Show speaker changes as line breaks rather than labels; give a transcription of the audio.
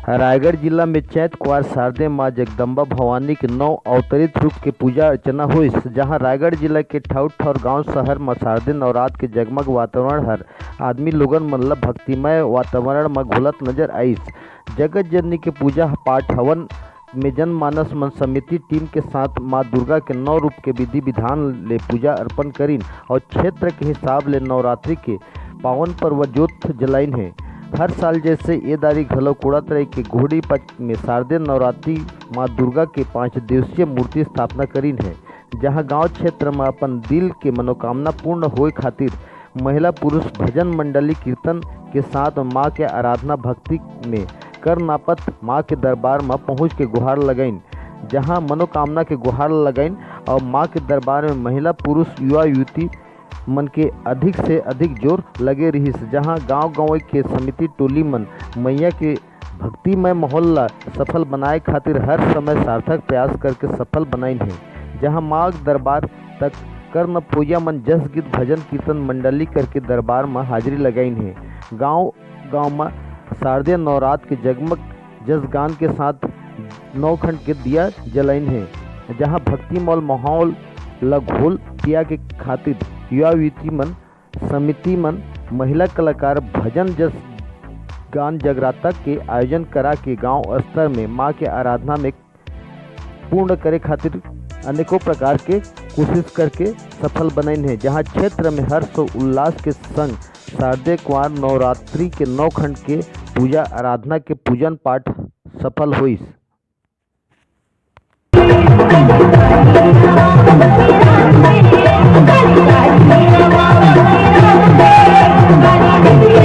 रायगढ़ जिला में चैत कुआर शारदे माँ जगदम्बा भवानी के 9 अवतरित रूप के पूजा अर्चना हुई। जहां रायगढ़ जिला के ठौर ठौर गांव शहर में शारदे नवरात्र के जगमग वातावरण हर आदमी लोगन मतलब भक्तिमय वातावरण में घुलत नजर आई। जगत जननी के पूजा पाठ हवन में जनमानस मन समिति टीम के साथ माँ दुर्गा के 9 रूप के विधि विधान ले पूजा अर्पण करीन और क्षेत्र के हिसाब ले नवरात्रि के पावन पर्व ज्योत जलाइन है। हर साल जैसे ये दारी घलो कुड़त रही के घोड़ी पच में शारदे नवरात्रि माँ दुर्गा के 5 दिवसीय मूर्ति स्थापना करीन है। जहां गांव क्षेत्र में अपन दिल के मनोकामना पूर्ण होए खातिर महिला पुरुष भजन मंडली कीर्तन के साथ माँ के आराधना भक्ति में कर नापत माँ के दरबार में पहुँच के गुहार लगाइन। जहां मनोकामना के गुहार लगाइन और माँ के दरबार में महिला पुरुष युवा युवती मन के अधिक से अधिक जोर लगे रही। जहां गांव गाँव के समिति टोली मन मैया के भक्तिमय माहौल ला सफल बनाए खातिर हर समय सार्थक प्रयास करके सफल बनाइन है। जहां माँ दरबार तक कर्ण पूजा मन जस गीत भजन कीर्तन मंडली करके दरबार में हाजिरी लगाइन है। गांव गांव में शारदीय नवरात्र के जगमग जस गान के साथ 9 खंड के दिया जलाइन है। जहां भक्तिमय माहौल ला घोल पिया के खातिर युवा युवती मन समिति मन महिला कलाकार भजन जस गान जगराता के आयोजन करा के गांव स्तर में माँ के आराधना में पूर्ण करे खातिर अनेकों प्रकार के कोशिश करके सफल बनाइन है। जहां क्षेत्र में हर्ष उल्लास के संग शारदीय कुआर नवरात्रि के 9 खंड के पूजा आराधना के पूजन पाठ सफल हुई।
Bye.